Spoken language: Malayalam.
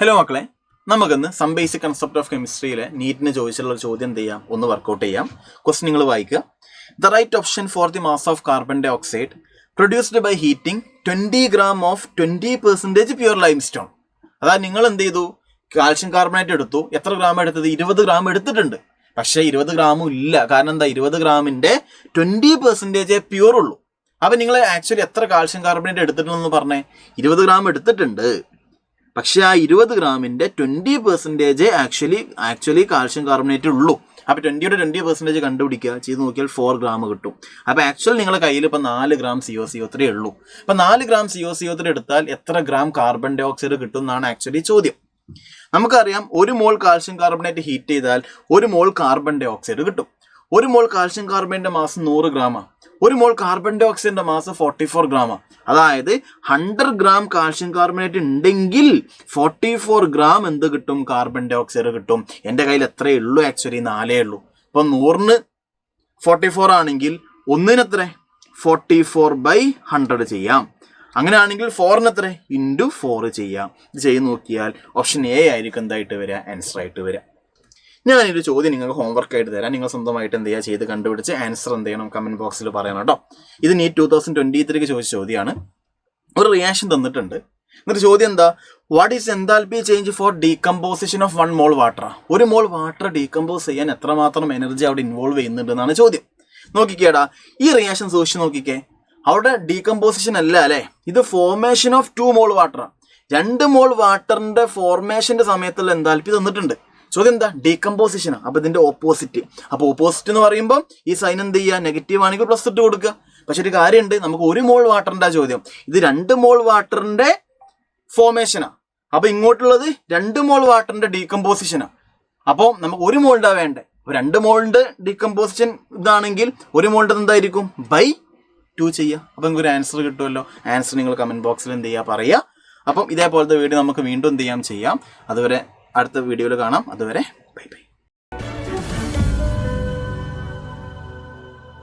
ഹലോ മക്കളെ, നമുക്കിന്ന് സം ബേസിക് കൺസെപ്റ്റ് ഓഫ് കെമിസ്ട്രിയിലെ നീറ്റിന് ചോദിച്ചുള്ള ഒരു ചോദ്യം എന്ത് ചെയ്യാം, ഒന്ന് വർക്കൗട്ട് ചെയ്യാം. ക്വസ്റ്റ്യൻ നിങ്ങൾ വായിക്കുക. The right option for the mass of carbon dioxide produced by heating 20 gram of 20% pure limestone. അതായത് നിങ്ങൾ എന്ത് ചെയ്തു, കാൽഷ്യം കാർബണേറ്റ് എടുത്തു. എത്ര ഗ്രാം എടുത്തത്? 20 gram എടുത്തിട്ടുണ്ട്. പക്ഷേ 20 gram ഇല്ല. കാരണം എന്താ, 20 gramന്റെ 20% പ്യുവർ ഉള്ളൂ. അപ്പം നിങ്ങൾ ആക്ച്വലി എത്ര കാൽഷ്യം കാർബണേറ്റ് എടുത്തിട്ടുണ്ടെന്ന് പറഞ്ഞേ? 20 gram എടുത്തിട്ടുണ്ട്. പക്ഷെ ആ 20 gramന്റെ 20% ആക്ച്വലി കാൽഷ്യം കാർബണേറ്റ് ഉള്ളൂ. അപ്പോൾ 20യുടെ 20% കണ്ടുപിടിക്കുക, ചെയ്ത് നോക്കിയാൽ 4 gram കിട്ടും. അപ്പോൾ ആക്ച്വലി നിങ്ങളുടെ കയ്യിൽ ഇപ്പോൾ 4 gram CO3 ഉള്ളൂ. അപ്പോൾ 4 gram CO3 എടുത്താൽ എത്ര ഗ്രാം കാർബൺ ഡൈ ഓക്സൈഡ് കിട്ടും എന്നാണ് ആക്ച്വലി ചോദ്യം. നമുക്കറിയാം, 1 മോൾ കാൽഷ്യം കാർബണേറ്റ് ഹീറ്റ് ചെയ്താൽ 1 മോൾ കാർബൺ ഡൈ ഓക്സൈഡ് കിട്ടും. 1 മോൾ കാൽഷ്യം കാർബണേറ്റിന്റെ മാസ് 100 gram. 1 മോൾ കാർബൺ ഡൈ ഓക്സൈഡിന്റെ മാസ് 44 gram. അതായത് 100 gram കാൽഷ്യം കാർബണേറ്റ് ഉണ്ടെങ്കിൽ 44 gram എന്ത് കിട്ടും? കാർബൺ ഡൈ ഓക്സൈഡ് കിട്ടും. എൻ്റെ കയ്യിൽ എത്രയേ ഉള്ളൂ? ആക്ച്വലി 4 ഉള്ളൂ. അപ്പോൾ 100ന് 44 ആണെങ്കിൽ 1ന് എത്ര? 44/100 ചെയ്യാം. അങ്ങനെയാണെങ്കിൽ 4ന് എത്ര? × 4 ചെയ്യാം. ഇത് ചെയ്ത് നോക്കിയാൽ ഓപ്ഷൻ എ ആയിരിക്കും എന്തായിട്ട് വരിക? ആൻസർ ആയിട്ട് വരിക. ഞാനൊരു ചോദ്യം നിങ്ങൾക്ക് ഹോംവർക്ക് ആയിട്ട് തരാം. നിങ്ങൾ സ്വന്തമായിട്ട് എന്ത് ചെയ്യുക, ചെയ്ത് കണ്ടുപിടിച്ച് ആൻസർ എന്ത് ചെയ്യണം? കമൻറ്റ് ബോക്സിൽ പറയണം കേട്ടോ. ഇത് നീറ്റ് 2023 ചോദിച്ച ചോദ്യമാണ്. ഒരു റിയാക്ഷൻ തന്നിട്ടുണ്ട്. എന്നിട്ട് ചോദ്യം എന്താ? What is enthalpy change for decomposition of 1 mole water? 1 mole water decompose ചെയ്യാൻ എത്രമാത്രം എനർജി അവിടെ ഇൻവോൾവ് ചെയ്യുന്നുണ്ട് എന്നാണ് ചോദ്യം. നോക്കിക്കേടാ, ഈ റിയാക്ഷൻ സൂക്ഷിച്ച് നോക്കിക്കേ. അവിടെ ഡീകമ്പോസിഷൻ അല്ല അല്ലേ, ഇത് ഫോർമേഷൻ ഓഫ് 2 മോൾ വാട്ടർ. 2 മോൾ വാട്ടറിന്റെ ഫോർമേഷന്റെ സമയത്തുള്ള എൻതാൽപ്പി തന്നിട്ടുണ്ട്. ചോദ്യം എന്താ? ഡീകമ്പോസിഷനാണ്. അപ്പോൾ ഇതിന്റെ ഓപ്പോസിറ്റ്. അപ്പോൾ ഓപ്പോസിറ്റ് എന്ന് പറയുമ്പോൾ ഈ സൈൻ എന്ത് ചെയ്യുക? നെഗറ്റീവ് ആണെങ്കിൽ പ്ലസ് ഇട്ട് കൊടുക്കുക. പക്ഷെ ഒരു കാര്യമുണ്ട്, നമുക്ക് 1 മോൾ വാട്ടറിന്റെ ചോദ്യം, ഇത് 2 മോൾ വാട്ടറിന്റെ ഫോർമേഷനാണ്. അപ്പോൾ ഇങ്ങോട്ടുള്ളത് 2 മോൾ വാട്ടറിന്റെ ഡീകമ്പോസിഷനാണ്. അപ്പോൾ നമുക്ക് 1 മോളിൻ്റെ വേണ്ടേ. അപ്പോൾ 2 മോളിന്റെ ഡീകമ്പോസിഷൻ ഇതാണെങ്കിൽ 1 മോളിൻ്റെ എന്തായിരിക്കും? /2 ചെയ്യുക. അപ്പം നിങ്ങൾക്ക് ഒരു ആൻസർ കിട്ടുമല്ലോ. ആൻസർ നിങ്ങൾ കമൻറ്റ് ബോക്സിൽ എന്ത് ചെയ്യുക, പറയുക. അപ്പം ഇതേപോലത്തെ വീഡിയോ നമുക്ക് വീണ്ടും എന്ത് ചെയ്യാം? അതുവരെ അടുത്ത വീഡിയോയിൽ കാണാം. അതുവരെ ബൈ ബൈ.